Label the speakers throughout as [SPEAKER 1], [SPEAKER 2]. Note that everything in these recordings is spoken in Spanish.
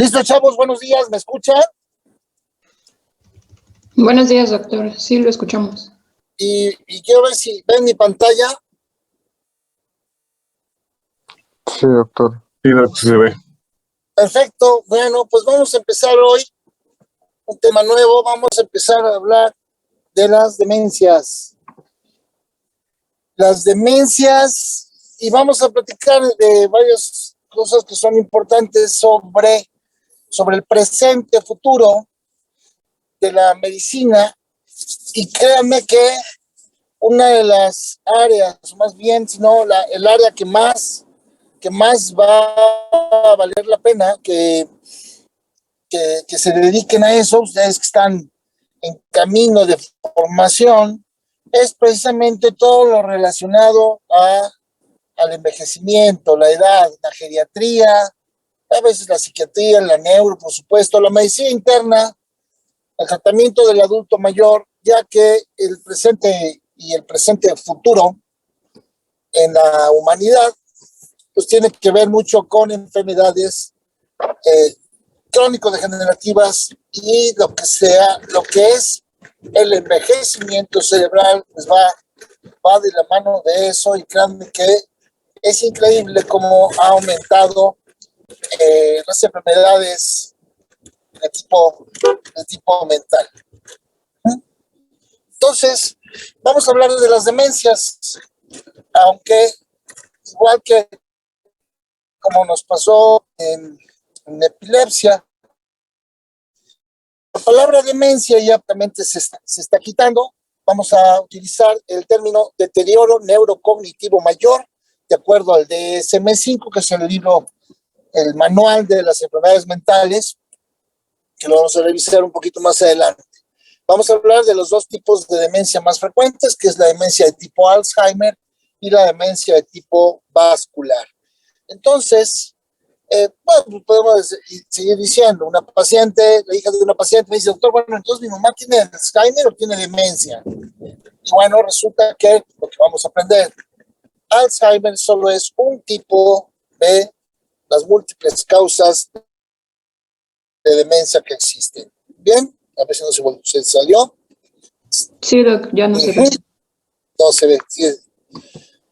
[SPEAKER 1] Listo, chavos, buenos días, ¿me escuchan?
[SPEAKER 2] Buenos días, doctor. Sí, lo escuchamos.
[SPEAKER 1] Y quiero ver si ven mi pantalla.
[SPEAKER 3] Sí, doctor. Sí, doctor, se ve.
[SPEAKER 1] Perfecto, bueno, pues vamos a empezar hoy un tema nuevo. Vamos a empezar a hablar de las demencias. Las demencias, y vamos a platicar de varias cosas que son importantes sobre el presente, futuro de la medicina. Y créanme que una de las áreas, más bien, sino el área que más va a valer la pena que se dediquen a eso, ustedes que están en camino de formación, es precisamente todo lo relacionado al envejecimiento, la edad, la geriatría, a veces la psiquiatría, la neuro, por supuesto, la medicina interna, el tratamiento del adulto mayor, ya que el presente y el presente futuro en la humanidad pues tiene que ver mucho con enfermedades crónico-degenerativas y lo que es el envejecimiento cerebral, pues va de la mano de eso, y créanme que es increíble cómo ha aumentado las enfermedades de tipo mental. Entonces, vamos a hablar de las demencias, aunque igual que como nos pasó en epilepsia, la palabra demencia ya obviamente se está quitando. Vamos a utilizar el término deterioro neurocognitivo mayor, de acuerdo al DSM-5, que es el manual de las enfermedades mentales, que lo vamos a revisar un poquito más adelante. Vamos a hablar de los dos tipos de demencia más frecuentes, que es la demencia de tipo Alzheimer y la demencia de tipo vascular. Entonces, bueno, podemos seguir diciendo, la hija de una paciente me dice, doctor, bueno, entonces mi mamá tiene Alzheimer o tiene demencia. Y bueno, resulta que lo que vamos a aprender, Alzheimer solo es un tipo de las múltiples causas de demencia que existen. Bien, a ver si no se salió.
[SPEAKER 2] Sí, doc, ya no se ve.
[SPEAKER 1] No se ve. Sí.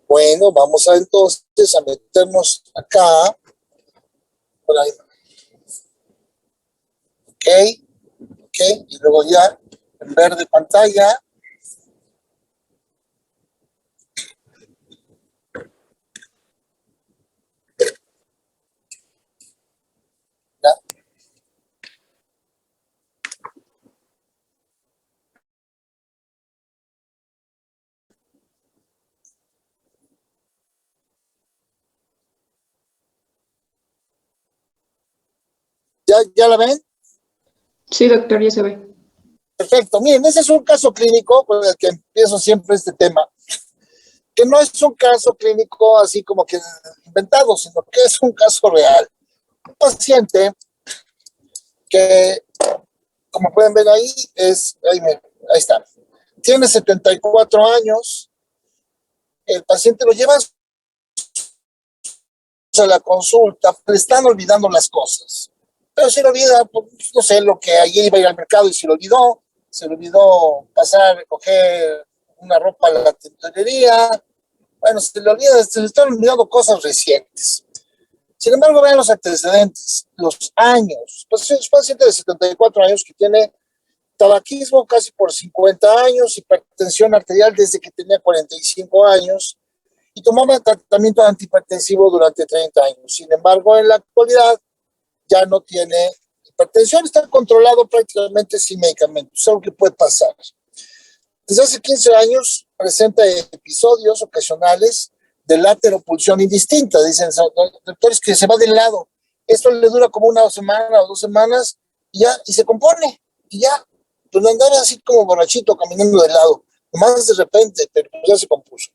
[SPEAKER 1] Bueno, vamos entonces a meternos acá. Por ahí. Ok, y luego ya en verde pantalla. ¿Ya? ¿Ya la ven?
[SPEAKER 2] Sí, doctor, ya se ve.
[SPEAKER 1] Perfecto. Miren, ese es un caso clínico con el que empiezo siempre este tema, que no es un caso clínico así como que inventado, sino que es un caso real. Un paciente que, como pueden ver ahí, ahí está. Tiene 74 años. El paciente lo lleva a la consulta, le están olvidando las cosas. Pero se le olvida, pues, no sé, lo que ayer iba a ir al mercado y se le olvidó pasar a recoger una ropa a la tintorería. Bueno, se le están olvidando cosas recientes. Sin embargo, vean los antecedentes, los años. Pues es un paciente de 74 años que tiene tabaquismo casi por 50 años, hipertensión arterial desde que tenía 45 años, y tomaba tratamiento antihipertensivo durante 30 años. Sin embargo, en la actualidad ya no tiene hipertensión, está controlado prácticamente sin medicamentos, es algo que puede pasar. Desde hace 15 años presenta episodios ocasionales de lateropulsión indistinta. Dicen doctores que se va del lado. Esto le dura como una semana o 2 semanas y se compone. Y ya, pues no andaba así como borrachito caminando de lado. Más de repente, pero ya se compuso.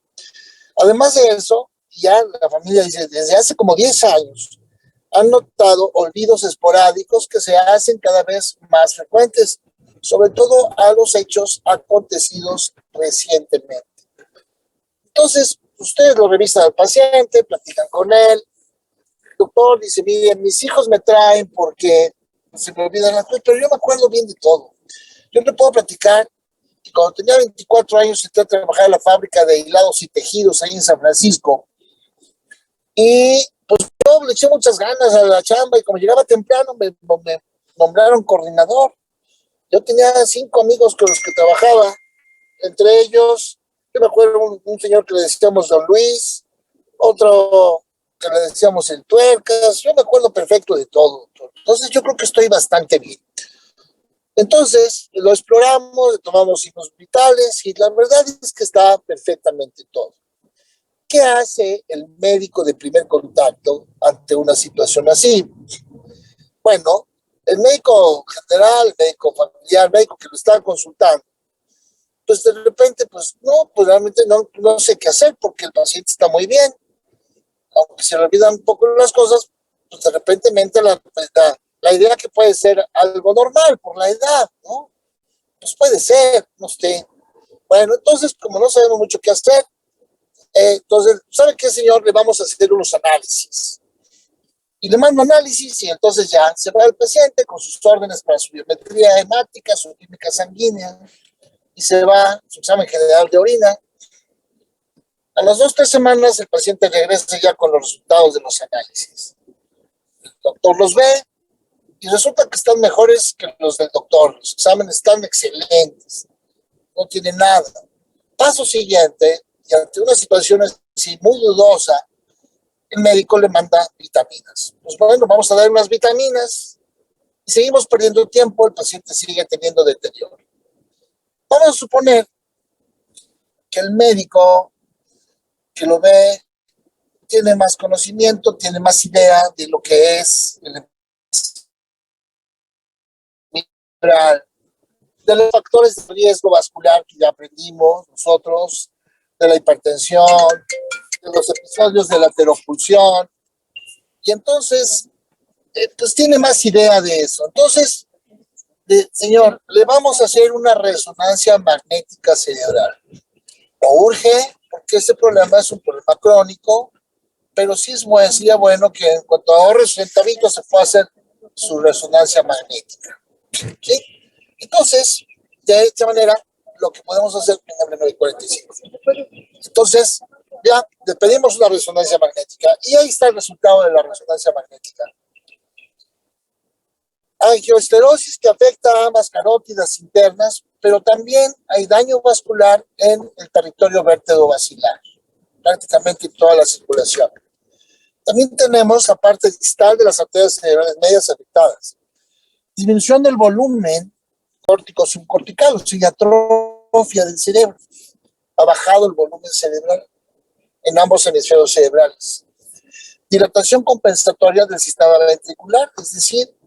[SPEAKER 1] Además de eso, ya la familia dice, desde hace como 10 años, han notado olvidos esporádicos que se hacen cada vez más frecuentes, sobre todo a los hechos acontecidos recientemente. Entonces, ustedes lo revisan al paciente, platican con él, doctor dice, mire, mis hijos me traen porque se me olvidan las cosas, pero yo me acuerdo bien de todo. Yo le puedo platicar que cuando tenía 24 años entré a trabajar en la fábrica de hilados y tejidos ahí en San Francisco. Y pues yo le eché muchas ganas a la chamba y como llegaba temprano me nombraron coordinador. Yo tenía 5 amigos con los que trabajaba, entre ellos, yo me acuerdo un señor que le decíamos Don Luis, otro que le decíamos el Tuercas, yo me acuerdo perfecto de todo. Entonces yo creo que estoy bastante bien. Entonces lo exploramos, le tomamos signos vitales y la verdad es que está perfectamente todo. ¿Qué hace el médico de primer contacto ante una situación así? Bueno, el médico general, el médico familiar, el médico que lo está consultando, pues de repente, pues no, pues realmente no sé qué hacer porque el paciente está muy bien, aunque se le olvidan un poco las cosas, pues de repente la idea que puede ser algo normal por la edad, ¿no? Pues puede ser, no sé. Bueno, entonces, como no sabemos mucho qué hacer, entonces, ¿sabe qué, señor? Le vamos a hacer unos análisis. Y le mando análisis y entonces ya se va el paciente con sus órdenes para su biometría hemática, su química sanguínea, y se va su examen general de orina. A las 2 o 3 semanas el paciente regresa ya con los resultados de los análisis. El doctor los ve y resulta que están mejores que los del doctor. Los exámenes están excelentes, no tiene nada. Paso siguiente, y ante una situación así muy dudosa, el médico le manda vitaminas. Pues bueno, vamos a dar unas vitaminas y seguimos perdiendo tiempo, el paciente sigue teniendo deterioro. Vamos a suponer que el médico que lo ve tiene más conocimiento, tiene más idea de lo que es el de los factores de riesgo vascular que ya aprendimos nosotros, de la hipertensión, de los episodios de la aterofulsión, y entonces, pues tiene más idea de eso. Entonces, señor, le vamos a hacer una resonancia magnética cerebral. No urge, porque ese problema es un problema crónico, pero sí sería bueno que en cuanto ahorre sus centavitos se pueda hacer su resonancia magnética. ¿Sí? Entonces, de esta manera, lo que podemos hacer en el 945. Entonces, ya le pedimos una resonancia magnética y ahí está el resultado de la resonancia magnética. Angioesterosis que afecta a ambas carótidas internas, pero también hay daño vascular en el territorio vértebro-basilar, prácticamente en toda la circulación. También tenemos la parte distal de las arterias cerebrales medias afectadas. Disminución del volumen córtico-subcortical, o sea, atrofia del cerebro. Ha bajado el volumen cerebral en ambos hemisferios cerebrales. Dilatación compensatoria del sistema ventricular, es decir,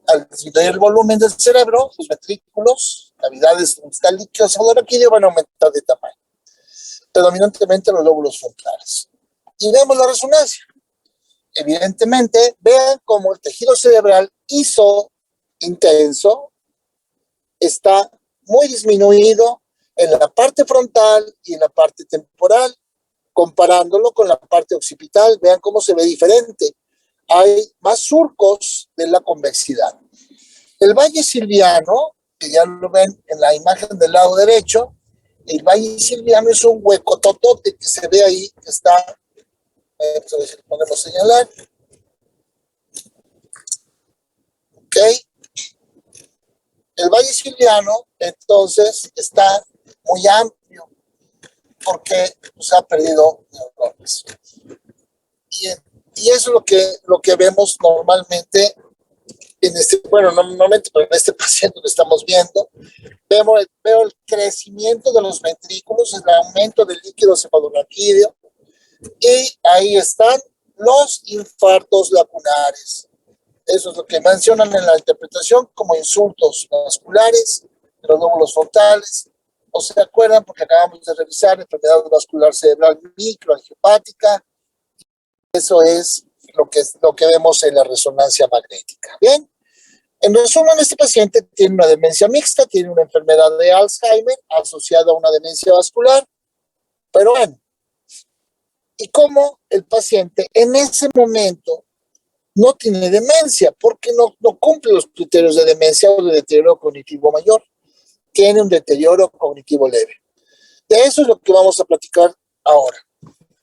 [SPEAKER 1] al disminuir el volumen del cerebro, los ventrículos, cavidades donde está el líquido cefalorraquídeo van a aumentar de tamaño, predominantemente los lóbulos frontales. Y vemos la resonancia. Evidentemente, vean cómo el tejido cerebral intenso está muy disminuido en la parte frontal y en la parte temporal. Comparándolo con la parte occipital, vean cómo se ve diferente. Hay más surcos de la convexidad. El valle silviano, que ya lo ven en la imagen del lado derecho, el valle silviano es un hueco totote que se ve ahí, que está, a ver si lo podemos señalar. Ok. El valle silviano, entonces, está muy amplio porque se ha perdido neuronas. Y eso es lo que vemos normalmente normalmente, pero en este paciente lo estamos viendo. Veo el crecimiento de los ventrículos, el aumento del líquido cefalorraquídeo, y ahí están los infartos lacunares. Eso es lo que mencionan en la interpretación como insultos vasculares de los lóbulos frontales. ¿O se acuerdan? Porque acabamos de revisar enfermedad vascular cerebral microangiopática. Eso es lo que vemos en la resonancia magnética. Bien, en resumen, este paciente tiene una demencia mixta, tiene una enfermedad de Alzheimer asociada a una demencia vascular, pero bueno, y cómo el paciente en ese momento no tiene demencia porque no cumple los criterios de demencia o de deterioro cognitivo mayor. Tiene un deterioro cognitivo leve. De eso es lo que vamos a platicar ahora,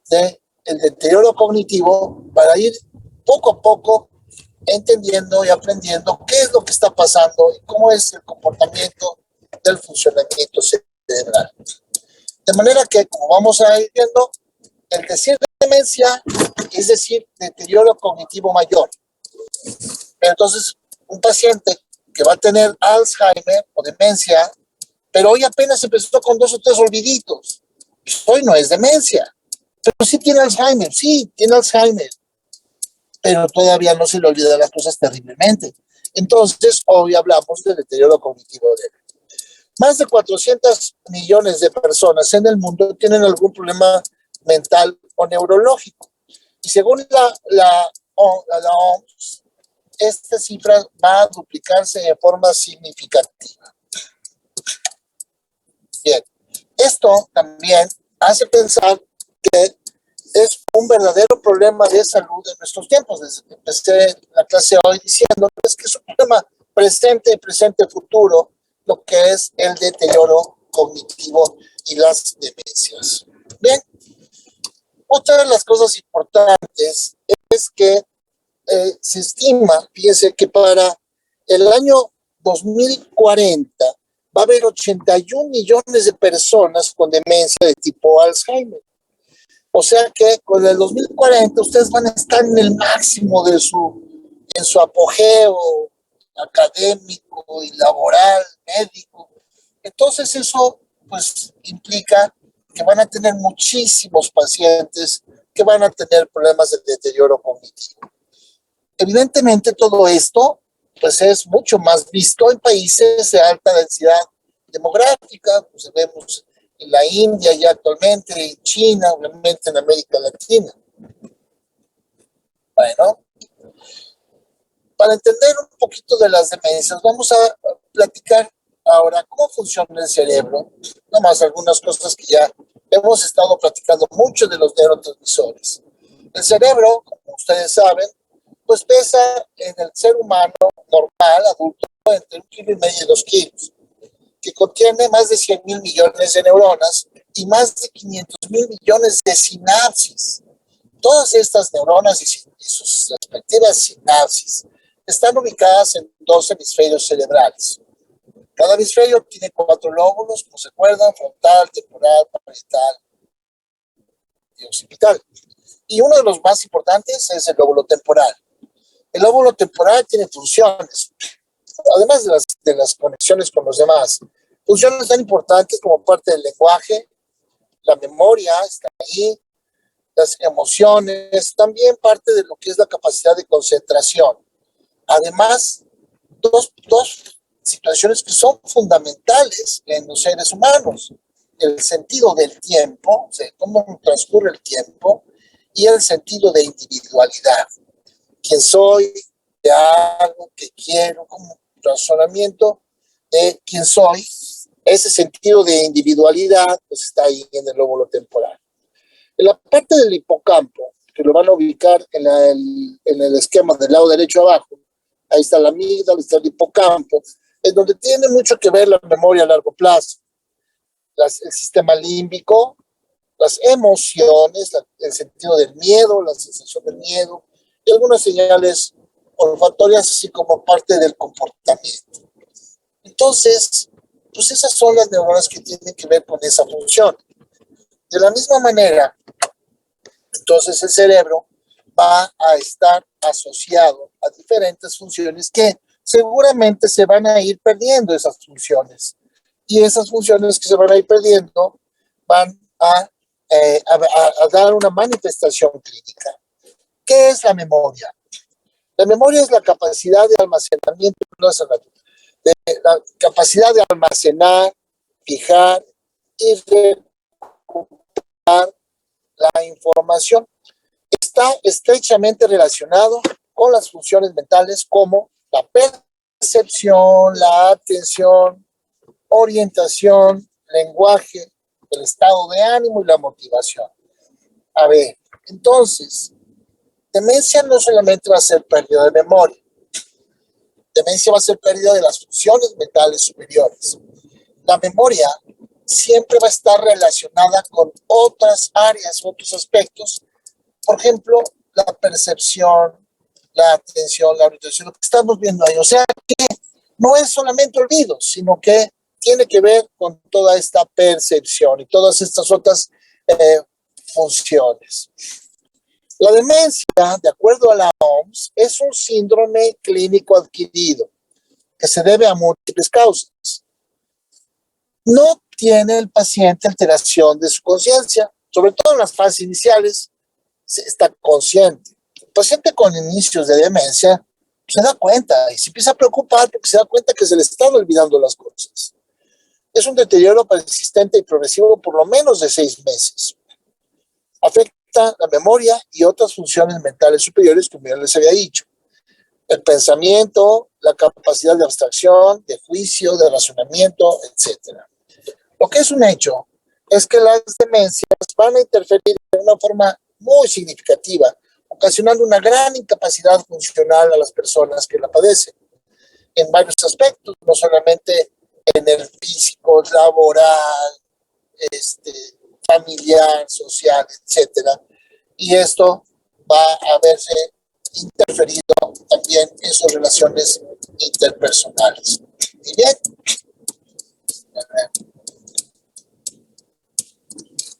[SPEAKER 1] de el deterioro cognitivo, para ir poco a poco entendiendo y aprendiendo qué es lo que está pasando y cómo es el comportamiento del funcionamiento cerebral. De manera que, como vamos a ir viendo, el decir demencia es decir deterioro cognitivo mayor. Entonces, un paciente que va a tener Alzheimer o demencia, pero hoy apenas empezó con 2 o 3 olviditos, hoy no es demencia, pero sí tiene Alzheimer, pero todavía no se le olvidan las cosas terriblemente. Entonces, hoy hablamos de deterioro cognitivo leve. Más de 400 millones de personas en el mundo tienen algún problema mental o neurológico. Y según la OMS, esta cifra va a duplicarse de forma significativa. Bien, esto también hace pensar que es un verdadero problema de salud en nuestros tiempos. Desde que empecé la clase hoy diciéndoles que es un problema presente, futuro, lo que es el deterioro cognitivo y las demencias. Bien, otra de las cosas importantes es que se estima, fíjense, que para el año 2040 va a haber 81 millones de personas con demencia de tipo Alzheimer. O sea que con el 2040 ustedes van a estar en el máximo de en su apogeo académico y laboral, médico. Entonces eso pues implica que van a tener muchísimos pacientes que van a tener problemas de deterioro cognitivo. Evidentemente todo esto pues es mucho más visto en países de alta densidad demográfica, pues vemos en la India ya actualmente, en China, obviamente en América Latina. Bueno, para entender un poquito de las demencias, vamos a platicar ahora cómo funciona el cerebro, nomás algunas cosas que ya hemos estado platicando mucho de los neurotransmisores. El cerebro, como ustedes saben, pues pesa en el ser humano normal, adulto, entre 1,5 kilos y 2 kilos, que contiene más de 100,000 millones de neuronas y más de 500,000 millones de sinapsis. Todas estas neuronas y sus respectivas sinapsis están ubicadas en 2 hemisferios cerebrales. Cada hemisferio tiene 4 lóbulos, como se acuerdan: frontal, temporal, parietal y occipital. Y uno de los más importantes es el lóbulo temporal. El lóbulo temporal tiene funciones, además de las conexiones con los demás, funciones tan importantes como parte del lenguaje, la memoria está ahí, las emociones, también parte de lo que es la capacidad de concentración. Además, dos situaciones que son fundamentales en los seres humanos: el sentido del tiempo, o sea, cómo transcurre el tiempo, y el sentido de individualidad. ¿Quién soy? ¿Qué hago? ¿Qué quiero? Como razonamiento de quién soy. Ese sentido de individualidad pues está ahí en el lóbulo temporal. En la parte del hipocampo, que lo van a ubicar en el esquema del lado derecho abajo, ahí está la amígdala, está el hipocampo, en donde tiene mucho que ver la memoria a largo plazo, el sistema límbico, las emociones, el sentido del miedo, la sensación del miedo, y algunas señales olfatorias, así como parte del comportamiento. Entonces, pues esas son las neuronas que tienen que ver con esa función. De la misma manera, entonces el cerebro va a estar asociado a diferentes funciones que seguramente se van a ir perdiendo esas funciones. Y esas funciones que se van a ir perdiendo van a dar una manifestación clínica. ¿Qué es la memoria? La memoria es la capacidad de almacenamiento, la capacidad de almacenar, fijar y recuperar la información. Está estrechamente relacionado con las funciones mentales como la percepción, la atención, orientación, lenguaje, el estado de ánimo y la motivación. A ver, entonces, Demencia no solamente va a ser pérdida de memoria, demencia va a ser pérdida de las funciones mentales superiores. La memoria siempre va a estar relacionada con otras áreas, otros aspectos, por ejemplo, la percepción, la atención, la orientación, lo que estamos viendo ahí. O sea que no es solamente olvido, sino que tiene que ver con toda esta percepción y todas estas otras funciones. La demencia, de acuerdo a la OMS, es un síndrome clínico adquirido que se debe a múltiples causas. No tiene el paciente alteración de su conciencia, sobre todo en las fases iniciales, está consciente. El paciente con inicios de demencia se da cuenta y se empieza a preocupar porque se da cuenta que se le están olvidando las cosas. Es un deterioro persistente y progresivo por lo menos de 6 meses. Afecta la memoria y otras funciones mentales superiores, como ya les había dicho. El pensamiento, la capacidad de abstracción, de juicio, de razonamiento, etc. Lo que es un hecho es que las demencias van a interferir de una forma muy significativa, ocasionando una gran incapacidad funcional a las personas que la padecen, en varios aspectos, no solamente en el físico, laboral, familiar, social, etcétera. Y esto va a verse interferido también en sus relaciones interpersonales. ¿Y bien?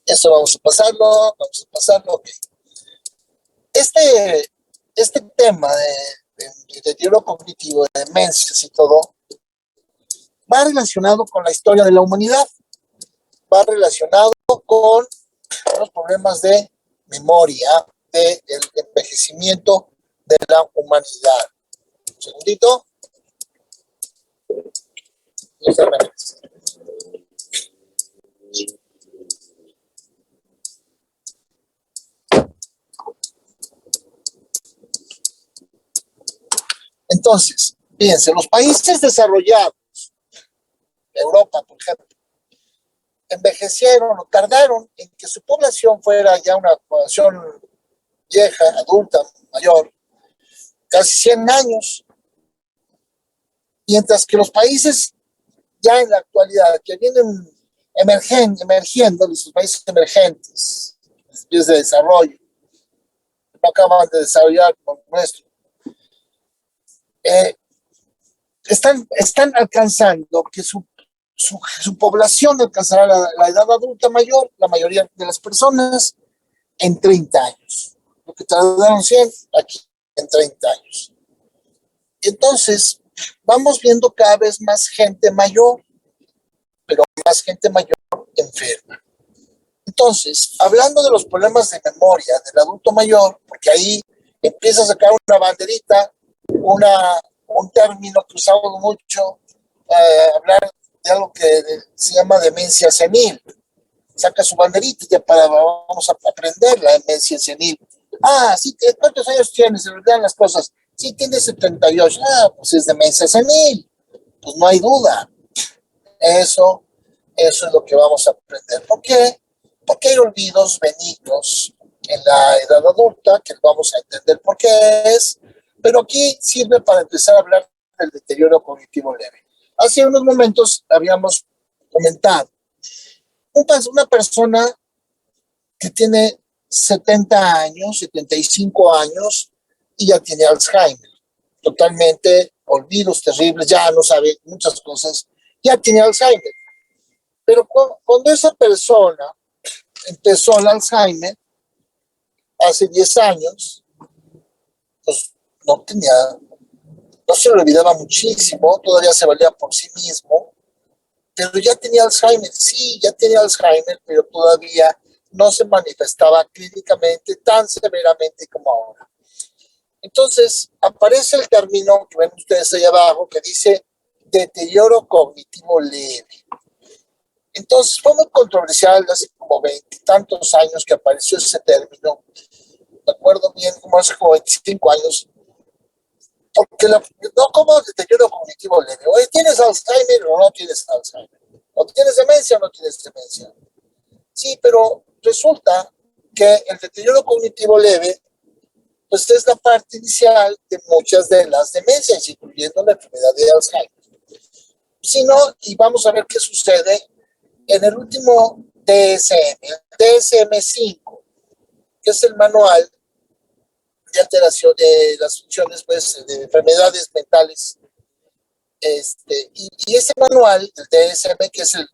[SPEAKER 1] Eso vamos a pasarlo. Okay. Este tema de deterioro cognitivo, de demencias y todo, va relacionado con la historia de la humanidad, va relacionado con los problemas de memoria, del envejecimiento de la humanidad. Un segundito. Entonces, fíjense, los países desarrollados, Europa, por ejemplo, envejecieron o tardaron en que su población fuera ya una población vieja, adulta, mayor, casi 100 años, mientras que los países ya en la actualidad que vienen emergiendo, los países emergentes, los países de desarrollo, no acaban de desarrollar como nuestro, están alcanzando que su población alcanzará la edad adulta mayor, la mayoría de las personas, en 30 años. Lo que tardaron 100, aquí en 30 años. Entonces, vamos viendo cada vez más gente mayor, pero más gente mayor enferma. Entonces, hablando de los problemas de memoria del adulto mayor, porque ahí empieza a sacar una banderita, un término que usamos mucho, hablar de algo que se llama demencia senil. Saca su banderita ya vamos a aprender la demencia senil. Ah, sí, ¿cuántos años tienes? Se olvidan las cosas. Sí, tiene 78. Ah, pues es demencia senil. Pues no hay duda. Eso es lo que vamos a aprender. ¿Por qué? Porque hay olvidos benignos en la edad adulta, que vamos a entender por qué es, pero aquí sirve para empezar a hablar del deterioro cognitivo leve. Hace unos momentos habíamos comentado, una persona que tiene 70 años, 75 años y ya tiene Alzheimer, totalmente olvidos terribles, ya no sabe muchas cosas, ya tiene Alzheimer. Pero cuando esa persona empezó el Alzheimer, hace 10 años, pues no se le olvidaba muchísimo, todavía se valía por sí mismo, pero ya tenía Alzheimer, sí, ya tenía Alzheimer, pero todavía no se manifestaba clínicamente tan severamente como ahora. Entonces, aparece el término que ven ustedes ahí abajo, que dice deterioro cognitivo leve. Entonces, fue muy controversial hace como 20 y tantos años que apareció ese término. Me acuerdo bien, como hace como 25 años, porque no como deterioro cognitivo leve. Oye, ¿tienes Alzheimer o no tienes Alzheimer? ¿O tienes demencia o no tienes demencia? Sí, pero resulta que el deterioro cognitivo leve pues es la parte inicial de muchas de las demencias, incluyendo la enfermedad de Alzheimer. Si no, y vamos a ver qué sucede en el último DSM, el DSM-5, que es el manual de alteración de las funciones, pues, de enfermedades mentales. Y ese manual, el DSM, que es el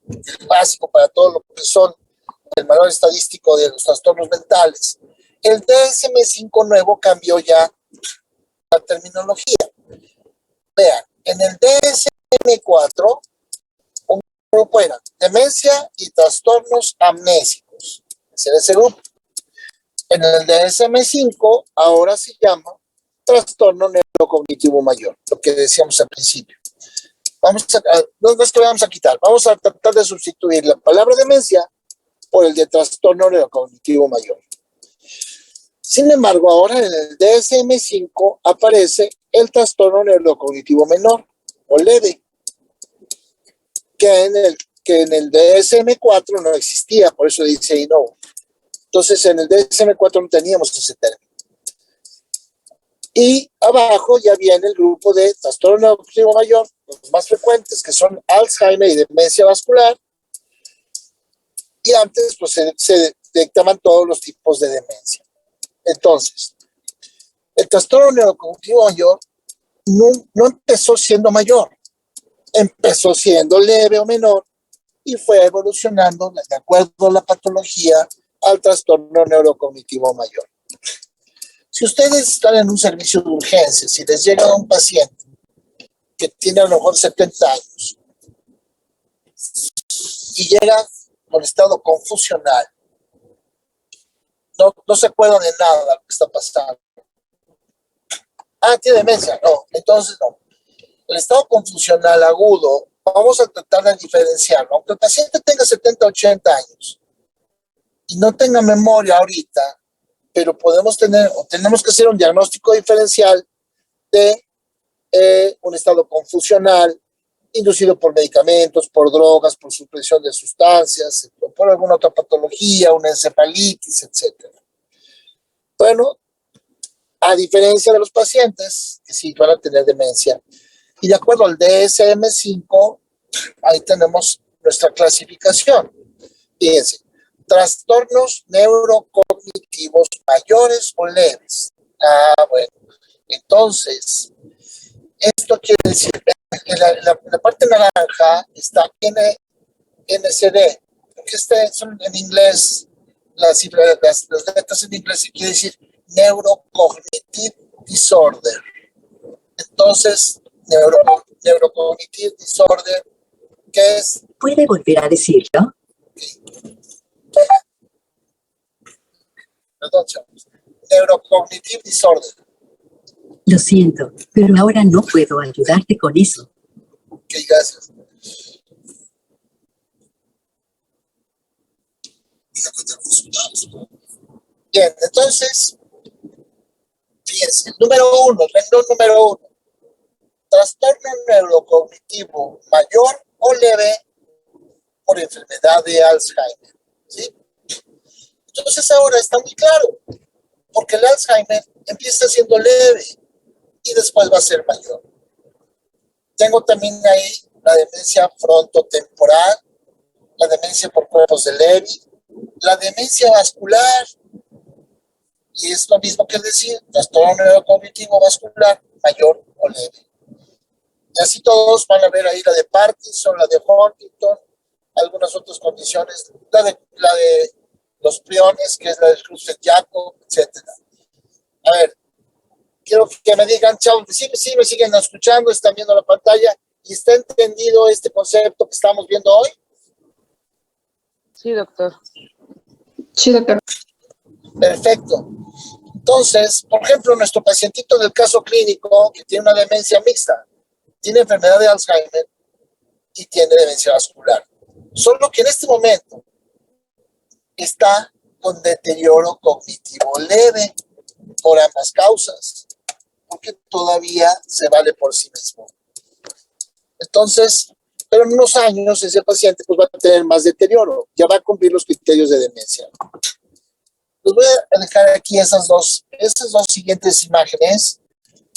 [SPEAKER 1] básico para todo lo que son el manual estadístico de los trastornos mentales, el DSM-5 nuevo cambió ya la terminología. Vean, en el DSM-4, un grupo era demencia y trastornos amnésicos. Ese era ese grupo. En el DSM-5 ahora se llama trastorno neurocognitivo mayor, lo que decíamos al principio. No es que vamos a quitar, vamos a tratar de sustituir la palabra demencia por el de trastorno neurocognitivo mayor. Sin embargo, ahora en el DSM-5 aparece el trastorno neurocognitivo menor o leve, que en el DSM-4 no existía, por eso dice ahí no. Entonces, en el DSM-4 no teníamos ese término. Y abajo ya viene el grupo de trastorno neurocognitivo mayor, los más frecuentes, que son Alzheimer y demencia vascular. Y antes, pues, se detectaban todos los tipos de demencia. Entonces, el trastorno neurocognitivo mayor no empezó siendo mayor, empezó siendo leve o menor y fue evolucionando de acuerdo a la patología al trastorno neurocognitivo mayor. Si ustedes están en un servicio de urgencias y les llega un paciente que tiene a lo mejor 70 años y llega con estado confusional, no se acuerdan de nada de lo que está pasando. Tiene demencia, no, entonces no. El estado confusional agudo, vamos a tratar de diferenciarlo. Aunque el paciente tenga 70, 80 años y no tenga memoria ahorita, pero tenemos que hacer un diagnóstico diferencial de un estado confusional inducido por medicamentos, por drogas, por supresión de sustancias, por alguna otra patología, una encefalitis, etc. Bueno, a diferencia de los pacientes que sí van a tener demencia, y de acuerdo al DSM-5, ahí tenemos nuestra clasificación. Fíjense, trastornos neurocognitivos mayores o leves. Bueno, entonces, esto quiere decir, en la parte naranja está NCD, que son en inglés, las letras en inglés quiere decir Neurocognitive Disorder. Entonces, Neurocognitive Disorder, ¿qué es?
[SPEAKER 4] ¿Puede volver a decirlo?
[SPEAKER 1] Perdón, chavos. Neurocognitive Disorder.
[SPEAKER 4] Lo siento, pero ahora no puedo ayudarte con eso.
[SPEAKER 1] Ok, gracias. Bien, entonces, fíjense, número 1, renglón número 1. Trastorno neurocognitivo mayor o leve por enfermedad de Alzheimer. ¿Sí? Entonces ahora está muy claro, porque el Alzheimer empieza siendo leve y después va a ser mayor. Tengo también ahí la demencia frontotemporal, la demencia por cuerpos de Levy, la demencia vascular, y es lo mismo que decir, trastorno neurocognitivo vascular mayor o leve. Y así todos van a ver ahí la de Parkinson, la de Huntington, algunas otras condiciones, la de los priones, que es la de Creutzfeldt-Jakob, etc. A ver, quiero que me digan, chavos, sí me siguen escuchando, están viendo la pantalla y está entendido este concepto que estamos viendo hoy.
[SPEAKER 5] Sí, doctor.
[SPEAKER 2] Sí, doctor.
[SPEAKER 1] Perfecto. Entonces, por ejemplo, nuestro pacientito del caso clínico que tiene una demencia mixta, tiene enfermedad de Alzheimer y tiene demencia vascular. Solo que en este momento está con deterioro cognitivo leve por ambas causas, porque todavía se vale por sí mismo. Entonces, pero en unos años ese paciente pues va a tener más deterioro, ya va a cumplir los criterios de demencia. Les voy a dejar aquí esas dos siguientes imágenes.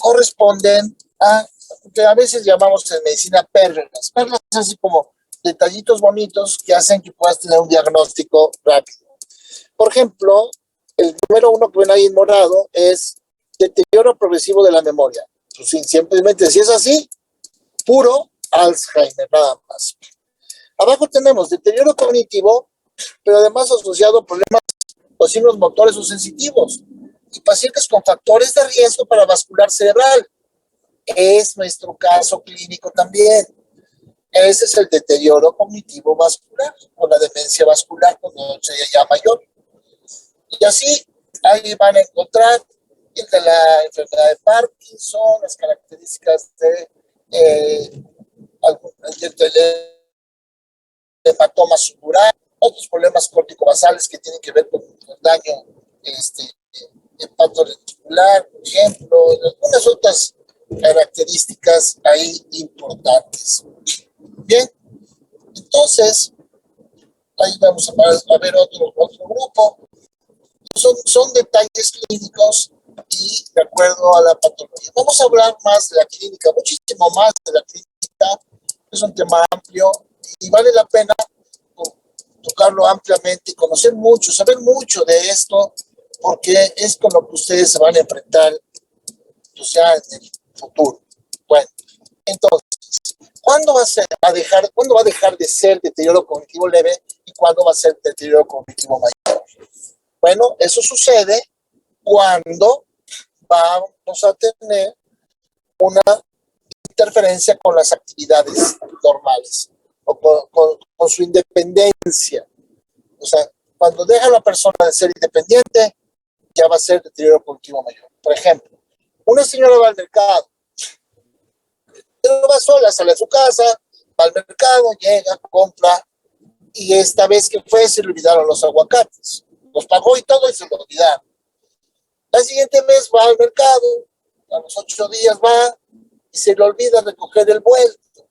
[SPEAKER 1] Corresponden a lo que a veces llamamos en medicina perlas. Perlas es así como detallitos bonitos que hacen que puedas tener un diagnóstico rápido. Por ejemplo, el número 1 que ven ahí en morado es deterioro progresivo de la memoria. Pues, simplemente, si es así, puro Alzheimer, nada más. Abajo tenemos deterioro cognitivo, pero además asociado a problemas o signos motores o sensitivos y pacientes con factores de riesgo para vascular cerebral. Es nuestro caso clínico también. Ese es el deterioro cognitivo vascular o la demencia vascular cuando se ya mayor. Y así, ahí van a encontrar el de la enfermedad de Parkinson, las características de hematoma sutural, otros problemas corticobasales que tienen que ver con el daño hepatorenticular, por ejemplo, algunas otras características ahí importantes. Bien, entonces, ahí vamos a ver otro grupo. Son detalles clínicos y de acuerdo a la patología. Vamos a hablar más de la clínica, muchísimo más de la clínica. Es un tema amplio y vale la pena tocarlo ampliamente y conocer mucho, saber mucho de esto, porque es con lo que ustedes se van a enfrentar pues, ya en el futuro. Bueno, entonces, ¿cuándo va a dejar de ser deterioro cognitivo leve y cuándo va a ser deterioro cognitivo mayor? Bueno, eso sucede cuando vamos a tener una interferencia con las actividades normales o con su independencia. O sea, cuando deja a la persona de ser independiente, ya va a ser deterioro cognitivo mayor. Por ejemplo, una señora va al mercado, pero va sola, sale a su casa, va al mercado, llega, compra, y esta vez que fue se le olvidaron los aguacates. Los pagó y todo y se lo olvidaron. El siguiente mes va al mercado, a los 8 días va y se le olvida recoger el vuelto.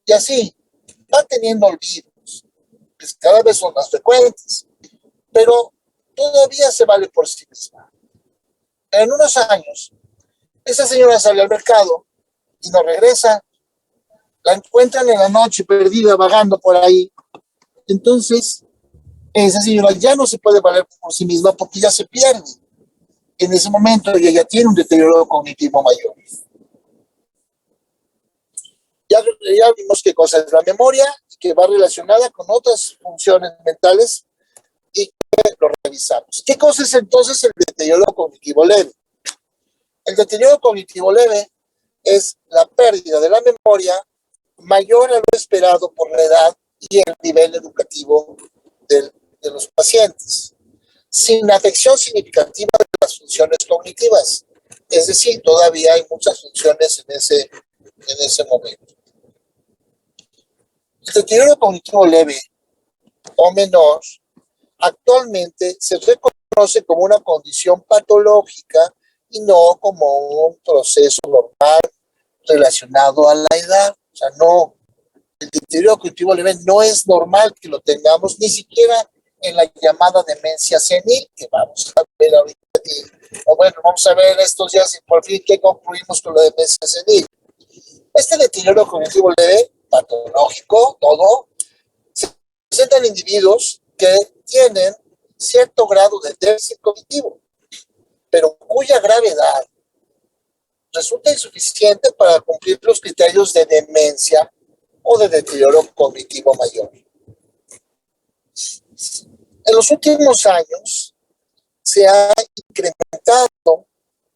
[SPEAKER 1] Y así, va teniendo olvidos, que cada vez son más frecuentes, pero todavía se vale por sí misma. En unos años, esa señora sale al mercado y no regresa. La encuentran en la noche perdida, vagando por ahí. Entonces, esa señora ya no se puede valer por sí misma porque ya se pierde. En ese momento ella ya tiene un deterioro cognitivo mayor. Ya vimos qué cosa es la memoria, que va relacionada con otras funciones mentales y que lo revisamos. ¿Qué cosa es entonces el deterioro cognitivo leve? El deterioro cognitivo leve es la pérdida de la memoria mayor a lo esperado por la edad y el nivel educativo de los pacientes, sin afección significativa de las funciones cognitivas. Es decir, todavía hay muchas funciones en ese momento. El deterioro cognitivo leve o menor actualmente se reconoce como una condición patológica y no como un proceso normal relacionado a la edad. O sea, no, el deterioro cognitivo leve no es normal que lo tengamos, ni siquiera en la llamada demencia senil, que vamos a ver ahorita. Bueno, vamos a ver estos días y por fin qué concluimos con la demencia senil. Este deterioro cognitivo leve, patológico, todo, se presentan individuos que tienen cierto grado de déficit cognitivo, pero cuya gravedad resulta insuficiente para cumplir los criterios de demencia o de deterioro cognitivo mayor. En los últimos años se ha incrementado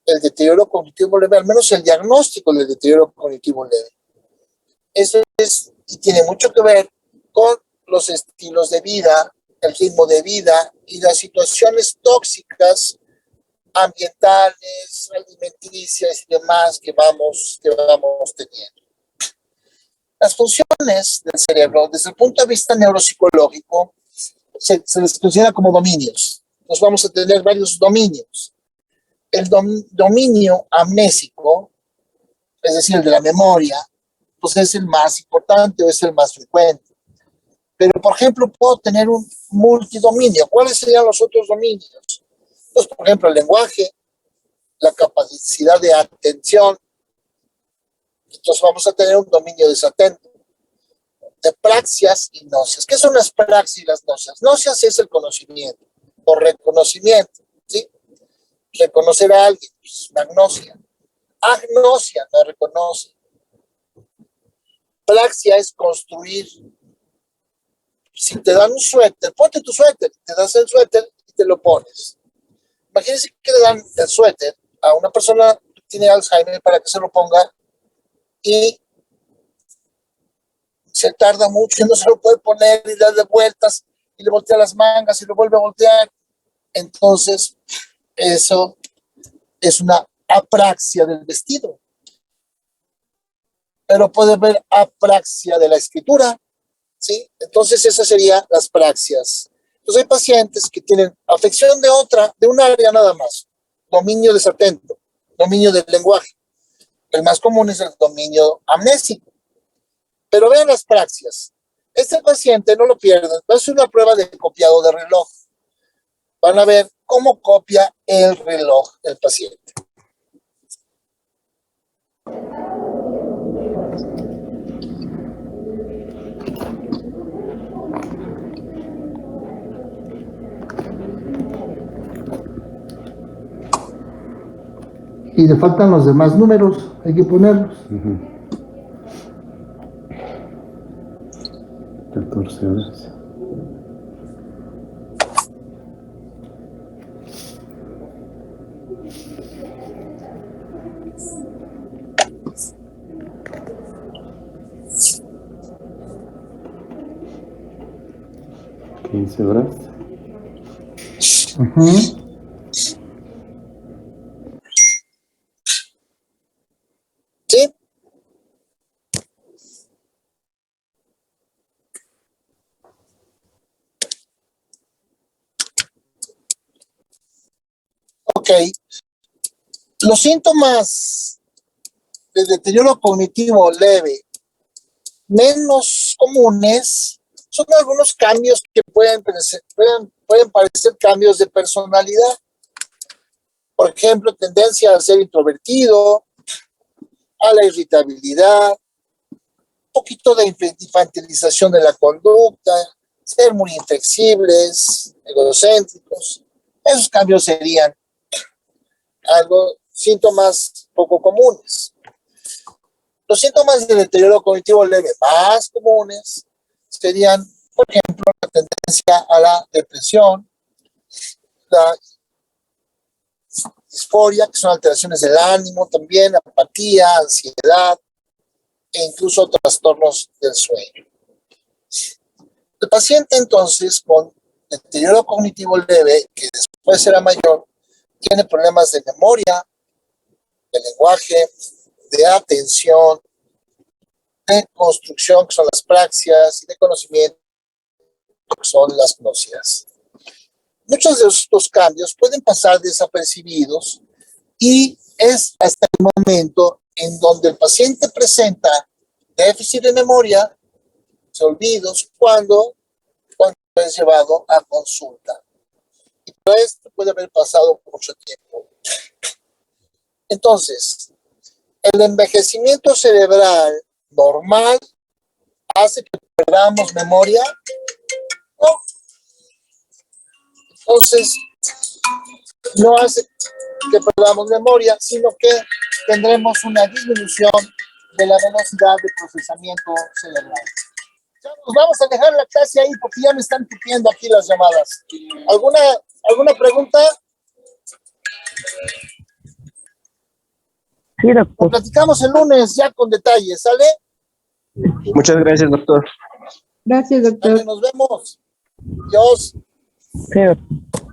[SPEAKER 1] el deterioro cognitivo leve, al menos el diagnóstico del deterioro cognitivo leve. Eso es y tiene mucho que ver con los estilos de vida, el ritmo de vida y las situaciones tóxicas ambientales, alimenticias y demás que vamos teniendo. Las funciones del cerebro, desde el punto de vista neuropsicológico, se les considera como dominios. Nos vamos a tener varios dominios. El dominio amnésico, es decir, el de la memoria, pues es el más importante o es el más frecuente. Pero, por ejemplo, puedo tener un multidominio. ¿Cuáles serían los otros dominios? Pues, por ejemplo, el lenguaje, la capacidad de atención. Entonces vamos a tener un dominio desatento. De praxias y gnosis. ¿Qué son las praxias y las gnosias? Gnosias es el conocimiento o reconocimiento, ¿sí? Reconocer a alguien, pues, una gnosia. Agnosia, no reconoce. Praxia es construir. Si te dan un suéter, ponte tu suéter, te das el suéter y te lo pones. Imagínense que le dan el suéter a una persona que tiene Alzheimer para que se lo ponga y se tarda mucho y no se lo puede poner y darle vueltas y le voltea las mangas y lo vuelve a voltear. Entonces, eso es una apraxia del vestido. Pero puede haber apraxia de la escritura, ¿sí? Entonces, esas serían las praxias. Entonces, hay pacientes que tienen afección de un área nada más, dominio desatento, dominio del lenguaje. El más común es el dominio amnésico. Pero vean las praxias. Este paciente, no lo pierdan, va a hacer una prueba de copiado de reloj. Van a ver cómo copia el reloj el paciente.
[SPEAKER 6] Y le faltan los demás números, hay que ponerlos.
[SPEAKER 3] 14 horas. ¿15 horas?
[SPEAKER 1] ¿Sí? Ok. Los síntomas de deterioro cognitivo leve menos comunes son algunos cambios que pueden parecer cambios de personalidad. Por ejemplo, tendencia a ser introvertido, a la irritabilidad, un poquito de infantilización de la conducta, ser muy inflexibles, egocéntricos. Esos cambios serían síntomas poco comunes. Los síntomas de deterioro cognitivo leve más comunes serían, por ejemplo, la tendencia a la depresión, la disforia, que son alteraciones del ánimo, también apatía, ansiedad e incluso trastornos del sueño. El paciente entonces con deterioro cognitivo leve, que después será mayor, tiene problemas de memoria, de lenguaje, de atención, de construcción, que son las praxias, y de conocimiento, que son las gnosias. Muchos de estos cambios pueden pasar desapercibidos y es hasta el momento en donde el paciente presenta déficit de memoria, olvidos, cuando es llevado a consulta. Y todo esto puede haber pasado mucho tiempo. Entonces, el envejecimiento cerebral normal hace que perdamos memoria, ¿no? Entonces, no hace que perdamos memoria, sino que tendremos una disminución de la velocidad de procesamiento cerebral. Ya nos vamos a dejar la clase ahí porque ya me están pidiendo aquí las llamadas. ¿Alguna pregunta?
[SPEAKER 5] Sí, doctor.
[SPEAKER 1] Lo platicamos el lunes ya con detalles, ¿sale?
[SPEAKER 3] Muchas gracias, doctor.
[SPEAKER 2] Gracias, doctor.
[SPEAKER 1] Dale, nos vemos. Dios.
[SPEAKER 5] Sí, doctor.